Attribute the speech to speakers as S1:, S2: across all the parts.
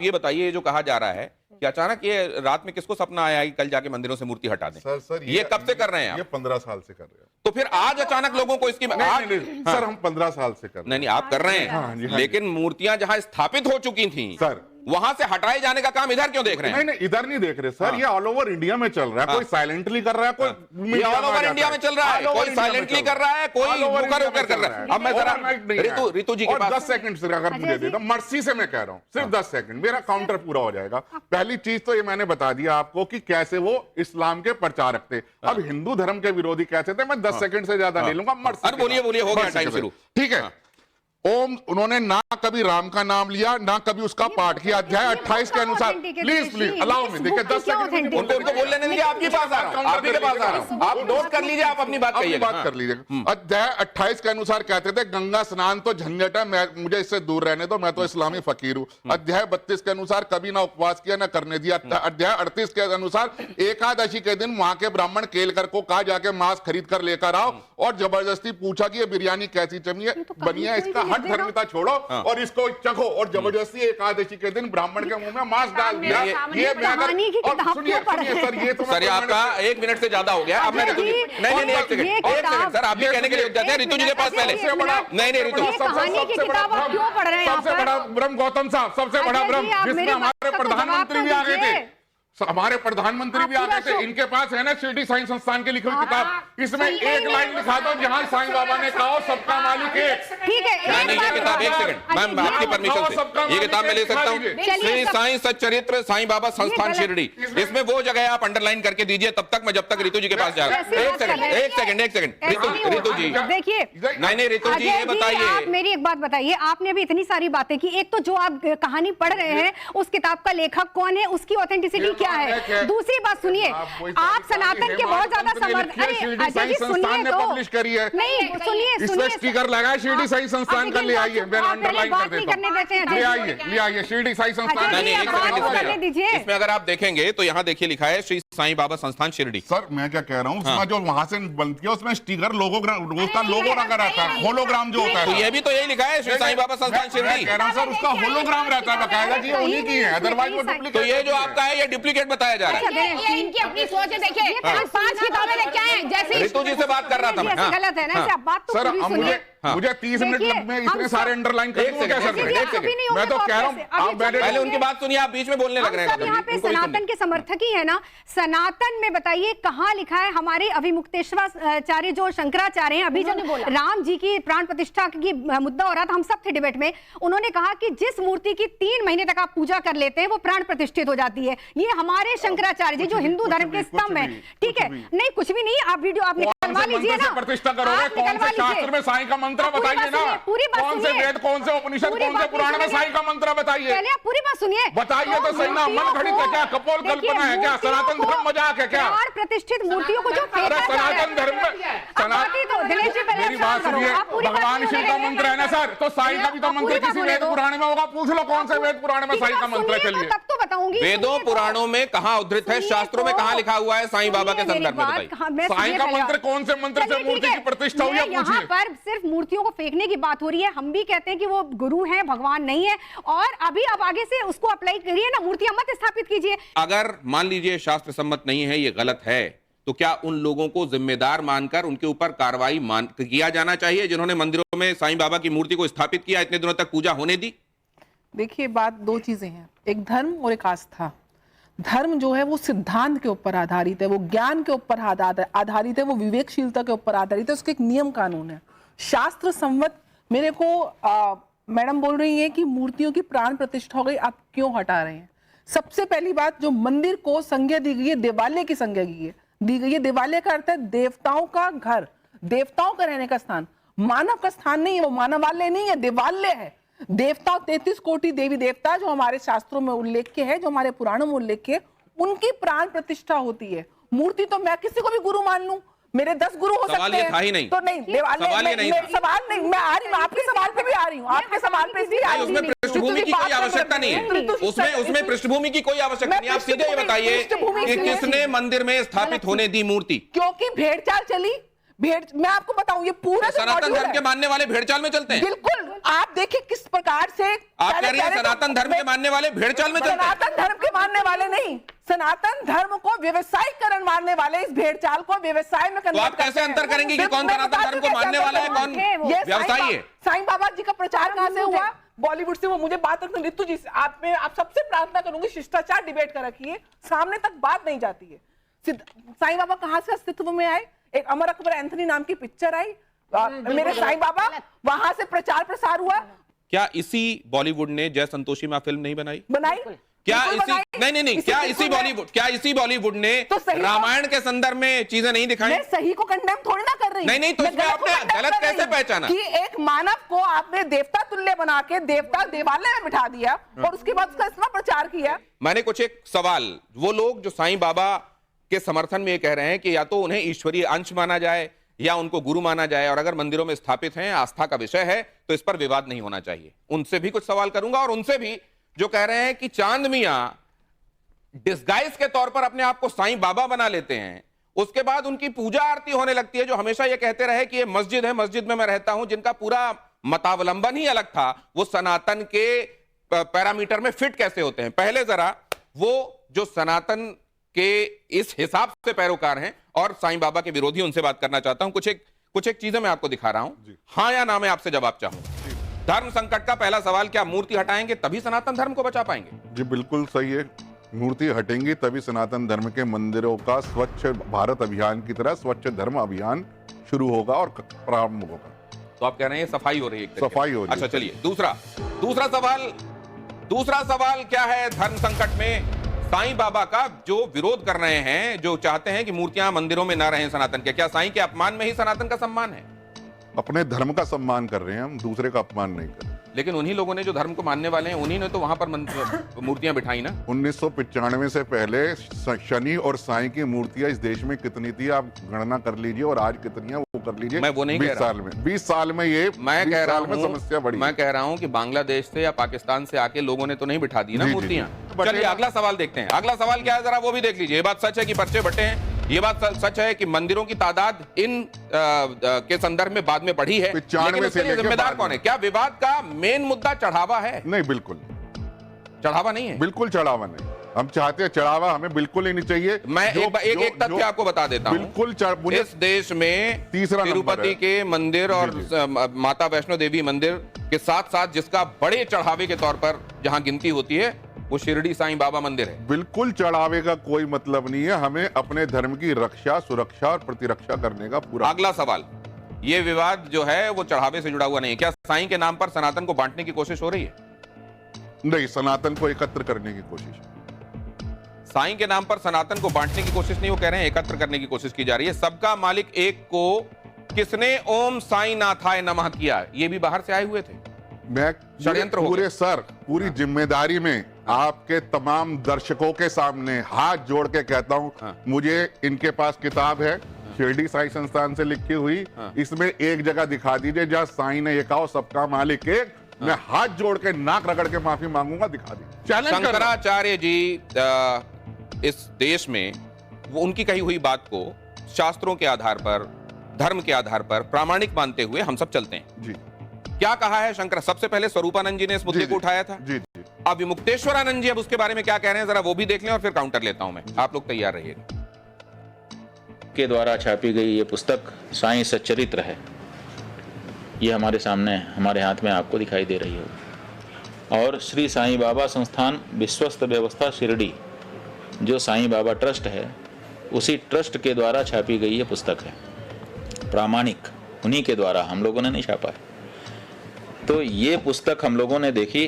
S1: ये बताइए, ये जो कहा जा रहा है कि अचानक ये रात में किसको सपना आया कि कल जाके मंदिरों से मूर्ति हटा दें?
S2: सर
S1: ये कब से कर रहे हैं आप?
S2: ये 15 साल से कर रहे हैं।
S1: तो फिर आज अचानक लोगों को इसकी
S2: नहीं, सर हम 15 साल से कर रहे हैं।
S1: नहीं, आप कर रहे हैं।
S2: हाँ जी, हाँ
S1: लेकिन मूर्तियां जहां स्थापित हो चुकी थी
S2: सर,
S1: वहां से हटाए जाने का काम इधर क्यों देख रहे हैं?
S2: नहीं, इधर नहीं देख रहे सर। ये ऑल ओवर इंडिया में चल रहा है। कोई साइलेंटली कर रहा है, कोई
S1: ऑल ओवर इंडिया में चल रहा है, कोई साइलेंटली कर रहा है, कोई होकर होकर कर रहा है। अब मैं जरा रितु जी के पास
S2: 10 सेकंड से अगर मुझे दे दो, मर्सी से मैं कह रहा हूँ, सिर्फ 10 सेकंड, मेरा काउंटर पूरा हो जाएगा। पहली चीज तो ये मैंने बता दिया आपको कि कैसे वो इस्लाम के प्रचारक थे। अब हिंदू धर्म के विरोधी कैसे थे, मैं 10 सेकंड से ज्यादा ले लूंगा। मर्सी,
S1: बोलिए बोलिए, हो गया टाइम शुरू।
S2: ठीक है। ओम, उन्होंने ना कभी राम का नाम लिया, ना कभी उसका पाठ किया। अध्याय 28 के अनुसार, प्लीज अलाउ मी, देखिए 10 सेकंड
S1: उनको बोल लेने दीजिए। आपके पास आ रहा हूं, आपके पास आ रहा हूं, आप नोट कर लीजिए, आप अपनी बात कहिए,
S2: बात कर लीजिए। अध्याय 28 के अनुसार कहते थे गंगा स्नान तो झंझट है, मुझे इससे दूर रहने दो, मैं तो इस्लामी फकीर हूं। अध्याय 32 के अनुसार कभी ना उपवास किया, ना करने दिया। अध्याय 38 के अनुसार एकादशी के दिन वहां के ब्राह्मण केलकर को कहा जाके मांस खरीद कर लेकर आओ, और जबरदस्ती पूछा कि ये बिरयानी कैसी बनी है, इसका हट धर्मिता छोड़ो और इसको चखो, और जबरदस्ती एकादशी के दिन ब्राह्मण के मुंह में मांस डाल दिया। ये सुनिए सर, ये तो
S1: सर आपका 1 मिनट से ज्यादा हो गया। अब मैं रितु जी, नहीं एक सेकंड सर, आप भी कहने के लिए जाते हैं रितु जी के पास पहले। नहीं रितु,
S2: सबसे बड़ा ब्रह्म गौतम साहब, सबसे बड़ा ब्रह्म, जिसमें हमारे प्रधानमंत्री भी आ गए थे, हमारे प्रधानमंत्री भी आ गए थे। इनके पास है ना शिरडी साईं संस्थान की लिखी हुई किताब, इसमें एक लाइन लिखा दो जहां साईं बाबा ने कहा सबका मालिक एक।
S3: ठीक है,
S1: ये किताब, एक सेकंड मैम, आपकी परमिशन से ये किताब मैं ले सकता हूँ? श्री साईं सच्चरित्र साईं बाबा संस्थान शिरडी, इसमें वो जगह आप अंडरलाइन करके दीजिए, तब तक मैं जब तक रितु जी के पास जा रहा हूँ। एक सेकंड रितु जी,
S3: देखिए
S1: नहीं रितु जी, ये बताइए,
S3: आप मेरी एक बात बताइए। आपने अभी इतनी सारी बातें की, एक तो जो आप कहानी पढ़ रहे हैं उस किताब का लेखक कौन है, उसकी ऑथेंटिसिटी क्या है। दूसरी बात सुनिए, आप सनातन के बहुत ज्यादा समर्थक, अजय जी सुनिए तो,
S2: पब्लिश करी है,
S3: नहीं सुनिए,
S2: स्टिकर लगा शिरडी साईं संस्थान का, ले आइए, मैं अंडरलाइन कर देता हूं, ले आइए शिरडी साईं संस्थान।
S1: इसमें अगर आप देखेंगे तो यहाँ देखिए लिखा है श्री साईं बाबा संस्थान शिरडी।
S2: सर मैं क्या कह रहा हूँ, उसमें जो वहां से बनती है उसमें स्टिकर उसका लोगो लगा रहता है, होलोग्राम जो होता है,
S1: ये भी तो यही लिखा है श्री साईं बाबा संस्थान शिरडी।
S2: कह रहा हूँ सर, उसका होलोग्राम रहता है बकायदा कि ये उन्हीं की है, अदरवाइज वो डुप्लीकेट।
S1: तो ये जो आपका है ये डुप्लीकेट बताया जा रहा है।
S4: ये इनकी अपनी सोच है। देखिए 5 किताबें लेके आए हैं, जैसे
S1: रितु जी से बात कर रहा था मैं।
S3: गलत है ना बात तो
S2: सर,
S3: सुनिए।
S2: मुझे 30 मिनट में इतने सारे अंडरलाइन कर दूं क्या सर? मैं तो कह रहा हूँ आप
S1: पहले उनकी बात सुनिए, आप बीच में बोलने लग रहे हैं।
S3: यहाँ पे सनातन के समर्थक ही है ना। सनातन में बताइए कहाँ लिखा है, हमारे अभिमुक्तेश्वराचार्य जो शंकराचार्य हैं, अभी जब राम जी की प्राण प्रतिष्ठा की मुद्दा हो रहा था, हम सब थे डिबेट में, उन्होंने कहा कि जिस मूर्ति की 3 महीने तक आप पूजा कर लेते हैं वो प्राण प्रतिष्ठित हो जाती है। ये हमारे शंकराचार्य जी जो हिंदू धर्म के स्तंभ है, ठीक है, नहीं कुछ भी नहीं, आप वीडियो आप निकलवा लीजिए ना,
S2: प्रतिष्ठा करोगे। कौन से शास्त्र में साईं का मंत्र बताइए ना, कौन से वेद, कौन से उपनिषद, कौन से पुराण में साईं का मंत्र बताइए,
S3: पहले आप पूरी बात सुनिए,
S2: बताइए तो सही ना। मन घड़ित है क्या, कपोल कल्पना है क्या, सनातन धर्म मजाक है क्या?
S3: प्रतिष्ठित मूर्तियों को जो
S2: सनातन धर्म में मेरी बात सुनिए, भगवान शिव का मंत्र है ना सर, तो साईं का भी तो मंत्र किसी वेद पुराण में होगा, पूछ लो कौन से वेद पुराण में साईं का मंत्र है। चलिए
S3: तब तो बताऊंगी,
S1: वेदों पुराणों में कहाँ उद्धृत है, शास्त्रों में कहाँ लिखा हुआ है साईं बाबा के संदर्भ में बताइए।
S2: साईं का मंत्र कौन से मंत्र से मूर्ति की प्रतिष्ठा हुई है, पूछिए।
S3: यहाँ पर सिर्फ मूर्तियों को फेंकने की बात हो रही है, हम भी कहते हैं कि वो गुरु हैं, भगवान नहीं है, और अभी आप आगे से उसको अप्लाई करिए ना, मूर्तियां मत स्थापित कीजिए।
S1: अगर मान लीजिए शास्त्र सम्मत नहीं है, ये गलत है, तो क्या उन लोगों को जिम्मेदार मानकर उनके ऊपर कार्रवाई किया जाना चाहिए जिन्होंने मंदिरों में साईं बाबा की मूर्ति को स्थापित किया, इतने दिनों तक पूजा होने दी?
S5: देखिए बात 2 चीजें हैं, एक धर्म और एक आस्था। धर्म जो है वो सिद्धांत के ऊपर आधारित है, वो ज्ञान के ऊपर आधारित है, वो विवेकशीलता के ऊपर आधारित है, उसके एक नियम कानून है। शास्त्र संवत मेरे को मैडम बोल रही है कि मूर्तियों की प्राण प्रतिष्ठा हो गई, आप क्यों हटा रहे हैं? सबसे पहली बात, जो मंदिर को संज्ञा दी गई है, देवालय की संज्ञा दी गई है। देवालय का अर्थ है देवताओं का घर, देवताओं का रहने का स्थान, मानव का स्थान नहीं है, वो मानवालय नहीं है, देवालय है। देवता 33 कोटि देवी देवता जो हमारे शास्त्रों में उल्लेख है, जो हमारे पुराणों में उल्लेख है, उनकी प्राण प्रतिष्ठा होती है। मूर्ति तो मैं किसी को भी गुरु मान लूं, मेरे 10 गुरु हो सकते हैं,
S1: था ही नहीं।
S3: तो नहीं
S1: सवाल नहीं,
S3: सवाल नहीं, मैं आ रही हूँ आपके सवाल पे भी आ रही हूँ, आपके सवाल पे भी आ रही हूँ।
S1: उसमें पृष्ठभूमि की कोई आवश्यकता नहीं है, उसमें पृष्ठभूमि की कोई आवश्यकता नहीं। आप सीधे ये बताइए कि किसने मंदिर में स्थापित होने दी मूर्ति?
S3: क्योंकि भेड़चाल चली। मैं आपको बताऊं, ये पूरा
S1: सनातन धर्म के मानने वाले भेड़चाल में चलते हैं।
S3: बिल्कुल,
S5: आप देखिए किस प्रकार से
S1: आप कह रही हैं सनातन धर्म के मानने वाले भेड़ चाल में चलते हैं।
S5: सनातन धर्म के मानने वाले नहीं, सनातन धर्म को व्यवसायीकरण मानने वाले इस भेड़ चाल को व्यवसाय में
S1: तो आप कैसे अंतर करेंगे कि कौन सनातन धर्म को मानने वाला है, कौन व्यवसायी है?
S5: साईं बाबा जी का प्रचार कहां से हुआ? बॉलीवुड से। वो मुझे बात रखना रितु जी, आप सबसे प्रार्थना करूंगी शिष्टाचार डिबेट का रखिए, सामने तक बात नहीं जाती है। साईं बाबा कहां से अस्तित्व में आए? एक अमर अकबर एंथनी नाम की पिक्चर आई, मेरे साईं बाबा, वहां से प्रचार प्रसार हुआ।
S1: क्या इसी बॉलीवुड ने जय संतोषी मां फिल्म नहीं बनाई? क्या
S5: बिल्कुल
S1: इसी
S5: बनाई।
S1: नहीं क्या इसी बॉलीवुड ने
S5: तो सही
S1: रामायण के संदर्भ में चीजें नहीं दिखाई?
S5: मैं सही को कंडेम थोड़ी ना कर रही।
S1: नहीं, तो
S5: मैं
S1: इसमें आपने
S5: को condemn
S1: गलत
S5: कर रही
S1: कैसे
S5: हूं
S1: पहचाना?
S5: कि एक मानव को आपने देवता तुल्य बना के देवता देवालय में बिठा दिया और उसके बाद उसका इतना प्रचार किया।
S1: मैंने कुछ एक सवाल, वो लोग जो साईं बाबा के समर्थन में ये कह रहे हैं कि या तो उन्हें ईश्वरीय अंश माना जाए या उनको गुरु माना जाए, और अगर मंदिरों में स्थापित हैं, आस्था का विषय है, तो इस पर विवाद नहीं होना चाहिए, उनसे भी कुछ सवाल करूंगा। और उनसे भी जो कह रहे हैं कि चांद मियां डिस्गाइज के तौर पर अपने आप को साईं बाबा बना लेते हैं, उसके बाद उनकी पूजा आरती होने लगती है, जो हमेशा ये कहते रहे कि ये मस्जिद है, मस्जिद में मैं रहता हूं, जिनका पूरा मतावलंबन ही अलग था, वो सनातन के पैरामीटर में फिट कैसे होते हैं? पहले जरा वो जो सनातन के इस हिसाब से पैरोकार हैं और साईं बाबा के विरोधी, उनसे बात करना चाहता हूं। कुछ एक चीजें मैं आपको दिखा रहा हूं, हाँ या ना में आपसे जवाब चाहूंगा। धर्म संकट का पहला सवाल, क्या मूर्ति हटाएंगे तभी सनातन धर्म को बचा पाएंगे?
S2: जी बिल्कुल सही है, मूर्ति हटेंगी तभी सनातन धर्म के मंदिरों का स्वच्छ भारत अभियान की तरह स्वच्छ धर्म अभियान शुरू होगा और प्रारंभ होगा।
S1: तो आप कह रहे हैं सफाई हो रही है?
S2: सफाई हो रही है।
S1: अच्छा चलिए, दूसरा सवाल क्या है धर्म संकट में? साईं बाबा का जो विरोध कर रहे हैं, जो चाहते हैं कि मूर्तियां मंदिरों में ना रहें सनातन के, क्या साईं के अपमान में ही सनातन का सम्मान है?
S2: अपने धर्म का सम्मान कर रहे हैं हम, दूसरे का अपमान नहीं कर रहे।
S1: लेकिन उन्हीं लोगों ने जो धर्म को मानने वाले हैं, उन्हीं ने तो वहां पर मूर्तियां बिठाई ना।
S2: 1995 से पहले शनि और साईं की मूर्तियां इस देश में कितनी थी आप गणना कर लीजिए, और आज कितनी है वो कर लीजिए।
S1: मैं वो नहीं कह रहा।
S2: 20 साल में ये
S1: मैं कह रहा हूं,
S2: समस्या बढ़ी।
S1: मैं कह रहा हूं कि बांग्लादेश से या पाकिस्तान से आके लोगों ने तो नहीं बिठा दी ना मूर्तियां। चलिए अगला सवाल देखते हैं। अगला सवाल क्या है जरा वो भी देख लीजिए। ये बात सच है कि पर्चे बटे हैं, ये बात सच है कि मंदिरों की तादाद इन के संदर्भ में बाद में बढ़ी है, लेकिन उसके लिए जिम्मेदार कौन है? क्या विवाद का मेन मुद्दा चढ़ावा है?
S2: नहीं, बिल्कुल
S1: चढ़ावा नहीं है,
S2: बिल्कुल चढ़ावा नहीं। हम चाहते हैं चढ़ावा हमें बिल्कुल ही नहीं चाहिए।
S1: मैं एक तथ्य आपको बता देता हूं,
S2: बिल्कुल
S1: इस देश में तिरुपति के मंदिर और माता वैष्णो देवी मंदिर के साथ साथ जिसका बड़े चढ़ावे के तौर पर जहां गिनती होती है, वो शिरडी साईं बाबा मंदिर है।
S2: बिल्कुल चढ़ावे का कोई मतलब नहीं है, हमें अपने धर्म की रक्षा, सुरक्षा और प्रतिरक्षा करने का पूरा।
S1: अगला सवाल, ये विवाद जो है वो चढ़ावे से जुड़ा हुआ नहीं है। क्या साईं के नाम पर सनातन को बांटने की कोशिश हो रही है?
S2: नहीं, सनातन को एकत्र करने की कोशिश।
S1: साईं के नाम पर सनातन को बांटने की कोशिश नहीं, वो कह रहे हैं एकत्र करने की कोशिश की जा रही है। सबका मालिक एक को किसने ओम साईं नाथाय नमः किया? ये भी बाहर से आए हुए थे।
S2: मैं
S1: षड्यंत्र
S2: पूरी जिम्मेदारी में आपके तमाम दर्शकों के सामने हाथ जोड़ के कहता हूं, मुझे इनके पास किताब है शिरडी साई संस्थान से लिखी हुई, इसमें एक जगह दिखा दीजिए जहां साईं ने ये कहा सबका मालिक एक। मैं हाथ जोड़ के नाक रगड़ के माफी मांगूंगा, दिखा दीजिए। चैलेंज
S1: शंकराचार्य जी इस देश में वो उनकी कही हुई बात को शास्त्रों के आधार पर, धर्म के आधार पर प्रामाणिक मानते हुए हम सब चलते हैं
S2: जी।
S1: क्या कहा है शंकर? सबसे पहले स्वरूपानंद जी ने इस मुद्दे को उठाया था।
S2: जी जी।
S1: अब विमुक्तेश्वरानंद जी अब उसके बारे में क्या कह रहे हैं जरा वो भी देख लें और फिर काउंटर लेता हूं मैं। आप लोग तैयार रहिएगा।
S6: के द्वारा छापी गई ये पुस्तक साईं सच्चरित्र है। ये हमारे सामने, हमारे हाथ में आपको दिखाई दे रही है। और श्री साईं बाबा संस्थान विश्वस्त व्यवस्था शिरडी, जो साईं बाबा ट्रस्ट है, उसी ट्रस्ट के द्वारा छापी गई ये पुस्तक है। प्रामाणिक उन्हीं के द्वारा, हम लोगों ने नहीं छापा है। तो ये पुस्तक हम लोगों ने देखी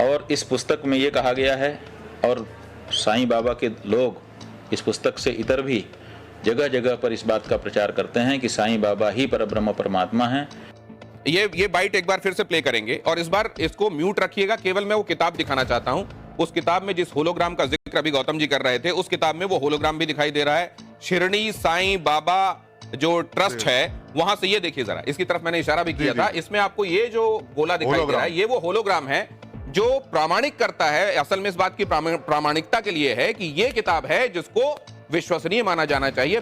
S6: और इस पुस्तक में ये कहा गया है, और साईं बाबा के लोग इस पुस्तक से इतर भी जगह जगह पर इस बात का प्रचार करते हैं कि साईं बाबा ही परब्रह्म परमात्मा हैं।
S1: ये बाइट एक बार फिर से प्ले करेंगे और इस बार इसको म्यूट रखिएगा। केवल मैं वो किताब दिखाना चाहता हूं। उस किताब में जिस होलोग्राम का जिक्र अभी गौतम जी कर रहे थे, उस किताब में वो होलोग्राम भी दिखाई दे रहा है। शिरडी साईं बाबा जो ट्रस्ट है, वहां से ये देखिए जरा, इसकी तरफ मैंने इशारा भी किया था। इसमें आपको ये जो गोला दिखाई दे रहा है, ये वो होलोग्राम है जो प्रामाणिक करता है, असल में इस बात की प्रामाणिकता के लिए है कि ये किताब है जिसको विश्वसनीय माना जाना चाहिए।